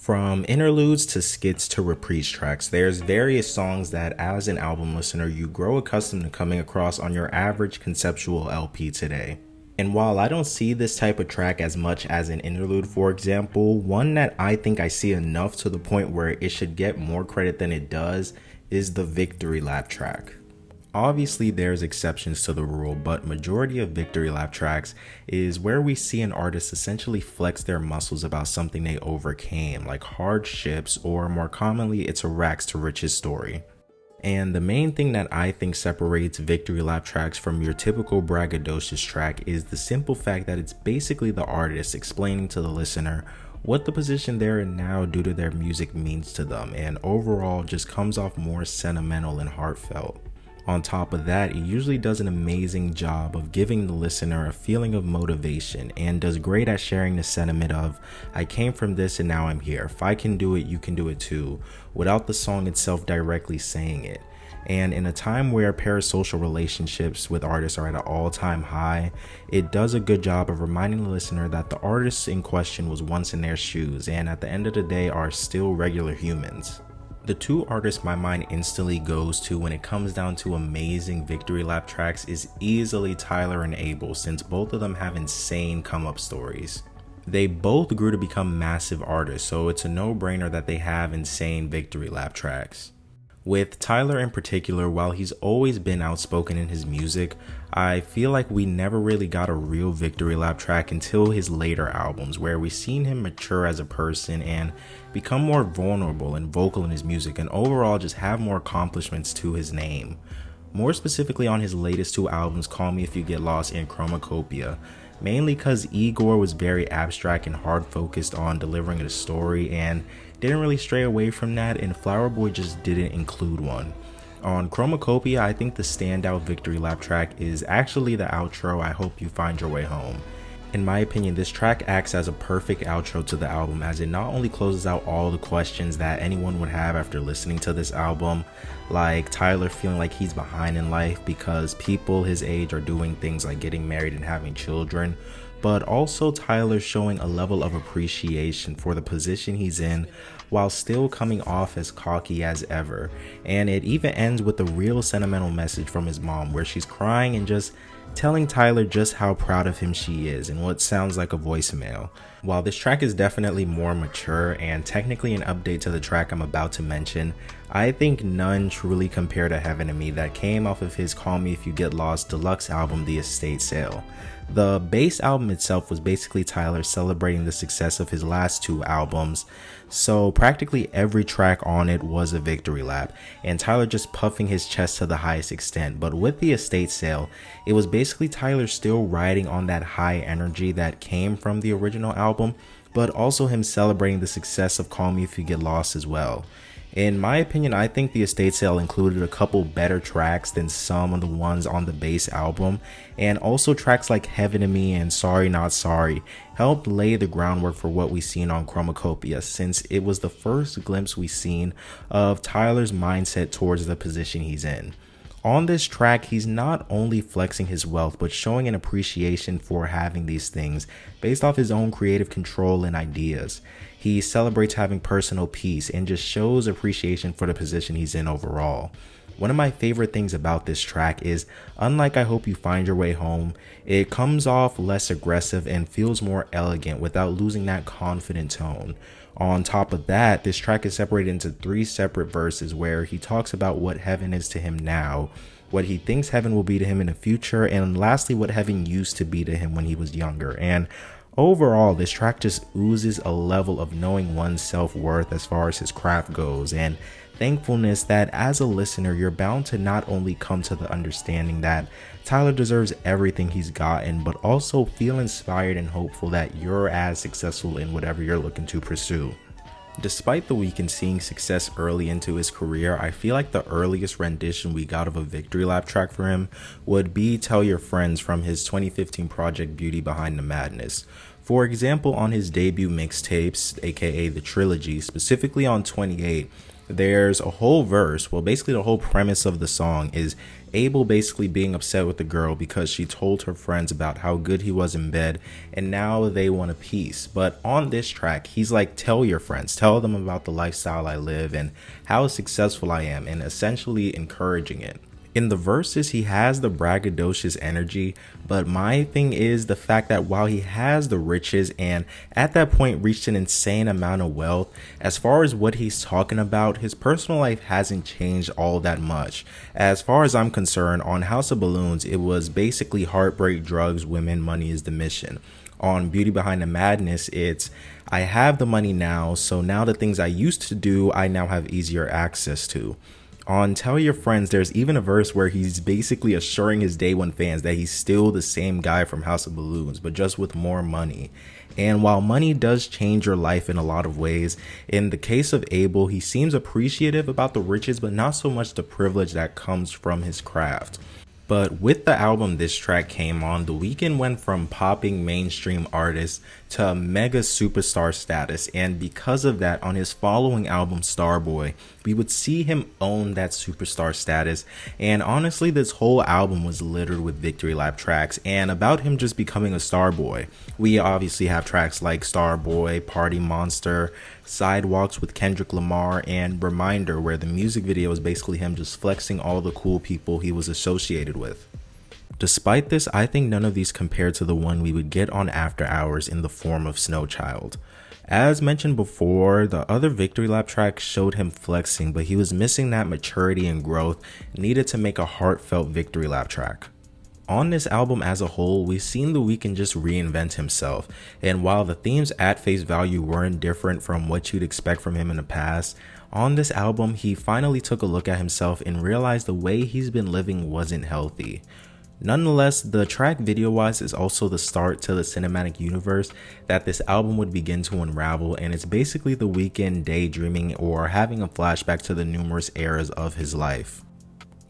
From interludes to skits to reprise tracks, there's various songs that as an album listener you grow accustomed to coming across on your average conceptual LP today. And while I don't see this type of track as much as an interlude, for example, one that I think I see enough to the point where it should get more credit than it does is the Victory Lap track. Obviously there's exceptions to the rule, but majority of Victory Lap tracks is where we see an artist essentially flex their muscles about something they overcame, like hardships, or more commonly it's a rags to riches story. And the main thing that I think separates Victory Lap tracks from your typical braggadocious track is the simple fact that it's basically the artist explaining to the listener what the position they're in now due to their music means to them, and overall just comes off more sentimental and heartfelt. On top of that, it usually does an amazing job of giving the listener a feeling of motivation and does great at sharing the sentiment of, I came from this and now I'm here. If I can do it, you can do it too, without the song itself directly saying it. And in a time where parasocial relationships with artists are at an all-time high, it does a good job of reminding the listener that the artist in question was once in their shoes and at the end of the day are still regular humans. The two artists my mind instantly goes to when it comes down to amazing Victory Lap tracks is easily Tyler and Abel, since both of them have insane come-up stories. They both grew to become massive artists, so it's a no-brainer that they have insane Victory Lap tracks. With Tyler in particular, while he's always been outspoken in his music, I feel like we never really got a real Victory Lap track until his later albums, where we've seen him mature as a person and become more vulnerable and vocal in his music, and overall just have more accomplishments to his name. More specifically on his latest two albums, Call Me If You Get Lost and Chromacopia, mainly because Igor was very abstract and hard focused on delivering a story and didn't really stray away from that, and Flower Boy just didn't include one. On Chromacopia, I think the standout Victory Lap track is actually the outro, I Hope You Find Your Way Home. In my opinion, this track acts as a perfect outro to the album, as it not only closes out all the questions that anyone would have after listening to this album, like Tyler feeling like he's behind in life because people his age are doing things like getting married and having children, but also Tyler showing a level of appreciation for the position he's in while still coming off as cocky as ever. And it even ends with a real sentimental message from his mom where she's crying and just telling Tyler just how proud of him she is in what sounds like a voicemail. While this track is definitely more mature and technically an update to the track I'm about to mention, I think none truly compare to Heaven and Me that came off of his Call Me If You Get Lost deluxe album, The Estate Sale. The base album itself was basically Tyler celebrating the success of his last two albums, so practically every track on it was a victory lap, and Tyler just puffing his chest to the highest extent. But with The Estate Sale, it was basically Tyler still riding on that high energy that came from the original album, but also him celebrating the success of Call Me If You Get Lost as well. In my opinion, I think The Estate Sale included a couple better tracks than some of the ones on the base album, and also tracks like Heaven and Me and Sorry Not Sorry helped lay the groundwork for what we seen on Chromacopia, since it was the first glimpse we seen of Tyler's mindset towards the position he's in. On this track, he's not only flexing his wealth, but showing an appreciation for having these things based off his own creative control and ideas. He celebrates having personal peace and just shows appreciation for the position he's in overall. One of my favorite things about this track is, unlike I Hope You Find Your Way Home, it comes off less aggressive and feels more elegant without losing that confident tone. On top of that, this track is separated into 3 separate verses where he talks about what heaven is to him now, what he thinks heaven will be to him in the future, and lastly what heaven used to be to him when he was younger. And overall, this track just oozes a level of knowing one's self-worth as far as his craft goes, and thankfulness that as a listener you're bound to not only come to the understanding that Tyler deserves everything he's gotten, but also feel inspired and hopeful that you're as successful in whatever you're looking to pursue. Despite the Weeknd seeing success early into his career, I feel like the earliest rendition we got of a victory lap track for him would be Tell Your Friends from his 2015 project Beauty Behind the Madness. For example, on his debut mixtapes, aka the trilogy, specifically on 28, There's a whole verse, well, basically the whole premise of the song is Abel basically being upset with the girl because she told her friends about how good he was in bed and now they want a piece. But on this track, he's like, tell your friends, tell them about the lifestyle I live and how successful I am, and essentially encouraging it. In the verses, he has the braggadocious energy, but my thing is the fact that while he has the riches and at that point reached an insane amount of wealth, as far as what he's talking about, his personal life hasn't changed all that much. As far as I'm concerned, on House of Balloons, it was basically heartbreak, drugs, women, money is the mission. On Beauty Behind the Madness, it's I have the money now, so now the things I used to do, I now have easier access to. On Tell Your Friends, there's even a verse where he's basically assuring his day one fans that he's still the same guy from House of Balloons, but just with more money. And while money does change your life in a lot of ways, in the case of Abel, he seems appreciative about the riches, but not so much the privilege that comes from his craft. But with the album this track came on, The Weeknd went from popping mainstream artist to mega superstar status, and because of that, on his following album Starboy, we would see him own that superstar status. And honestly, this whole album was littered with victory lap tracks and about him just becoming a starboy. We obviously have tracks like Starboy, Party Monster, Sidewalks with Kendrick Lamar, and Reminder, where the music video is basically him just flexing all the cool people he was associated with. Despite this, I think none of these compare to the one we would get on After Hours in the form of Snow Child. As mentioned before, the other victory lap tracks showed him flexing, but he was missing that maturity and growth needed to make a heartfelt victory lap track. On this album as a whole, we've seen The Weeknd just reinvent himself, and while the themes at face value weren't different from what you'd expect from him in the past, on this album he finally took a look at himself and realized the way he's been living wasn't healthy. Nonetheless, the track video-wise is also the start to the cinematic universe that this album would begin to unravel, and it's basically The Weeknd daydreaming or having a flashback to the numerous eras of his life.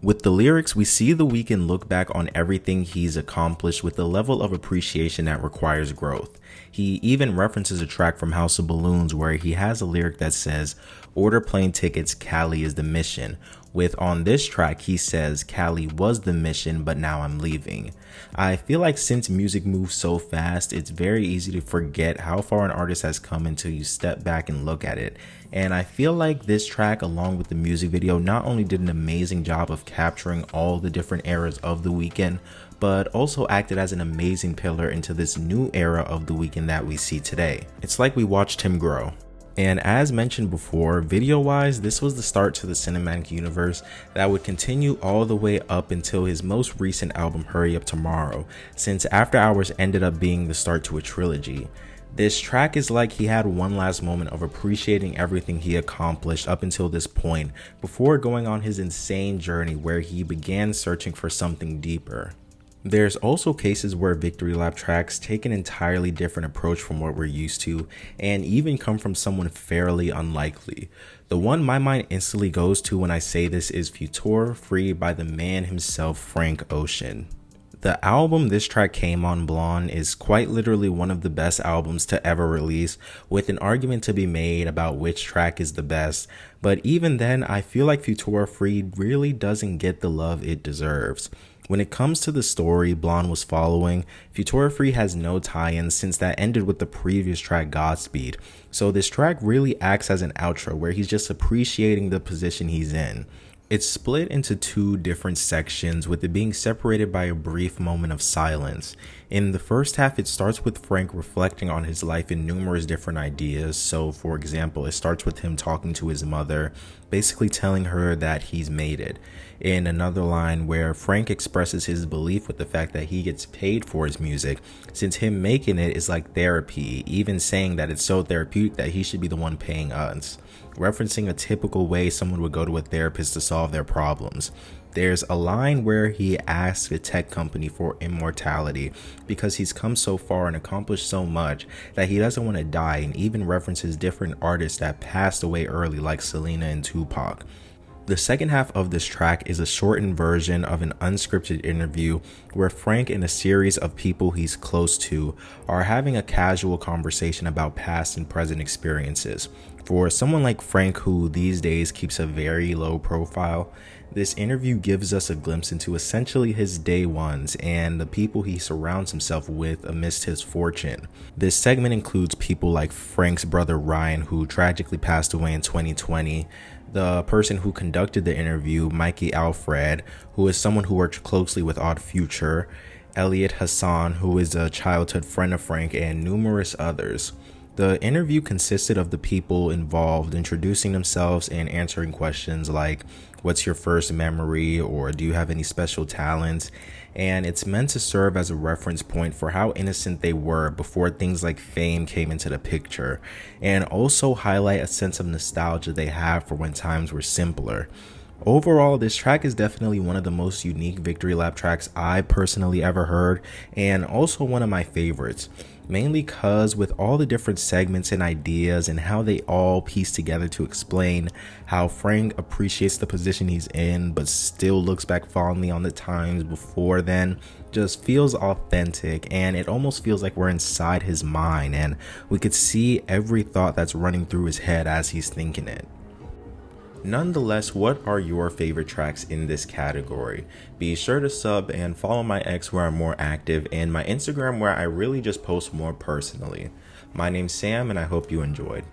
With the lyrics, we see The Weeknd look back on everything he's accomplished with a level of appreciation that requires growth. He even references a track from House of Balloons where he has a lyric that says, "Order plane tickets, Cali is the mission." With on this track, he says, "Cali was the mission, but now I'm leaving." I feel like since music moves so fast, it's very easy to forget how far an artist has come until you step back and look at it. And I feel like this track, along with the music video, not only did an amazing job of capturing all the different eras of The Weeknd, but also acted as an amazing pillar into this new era of The Weeknd that we see today. It's like we watched him grow. And as mentioned before, video-wise, this was the start to the cinematic universe that would continue all the way up until his most recent album, Hurry Up Tomorrow, since After Hours ended up being the start to a trilogy. This track is like he had one last moment of appreciating everything he accomplished up until this point, before going on his insane journey where he began searching for something deeper. There's also cases where victory lap tracks take an entirely different approach from what we're used to, and even come from someone fairly unlikely. The one my mind instantly goes to when I say this is Future Free by the man himself, Frank Ocean. The album this track came on, Blonde, is quite literally one of the best albums to ever release, with an argument to be made about which track is the best, but even then I feel like Future Free really doesn't get the love it deserves. When it comes to the story Blonde was following, Future Free has no tie-in since that ended with the previous track Godspeed, so this track really acts as an outro where he's just appreciating the position he's in. It's split into two different sections, with it being separated by a brief moment of silence. In the first half, it starts with Frank reflecting on his life in numerous different ideas. So for example, it starts with him talking to his mother, basically telling her that he's made it. In another line where Frank expresses his belief with the fact that he gets paid for his music, since him making it is like therapy, even saying that it's so therapeutic that he should be the one paying us, referencing a typical way someone would go to a therapist to solve their problems. There's a line where he asks a tech company for immortality because he's come so far and accomplished so much that he doesn't want to die, and even references different artists that passed away early like Selena and Tupac. The second half of this track is a shortened version of an unscripted interview where Frank and a series of people he's close to are having a casual conversation about past and present experiences. For someone like Frank, who these days keeps a very low profile, this interview gives us a glimpse into essentially his day ones and the people he surrounds himself with amidst his fortune. This segment includes people like Frank's brother Ryan, who tragically passed away in 2020, the person who conducted the interview, Mikey Alfred, who is someone who worked closely with Odd Future, Elliot Hassan, who is a childhood friend of Frank, and numerous others. The interview consisted of the people involved introducing themselves and answering questions like, what's your first memory, or do you have any special talents? And it's meant to serve as a reference point for how innocent they were before things like fame came into the picture, and also highlight a sense of nostalgia they have for when times were simpler. Overall, this track is definitely one of the most unique Victory Lap tracks I personally ever heard, and also one of my favorites. Mainly cause with all the different segments and ideas and how they all piece together to explain how Frank appreciates the position he's in but still looks back fondly on the times before then, just feels authentic, and it almost feels like we're inside his mind and we could see every thought that's running through his head as he's thinking it. Nonetheless, what are your favorite tracks in this category? Be sure to sub and follow my X where I'm more active, and my Instagram where I really just post more personally. My name's Sam and I hope you enjoyed.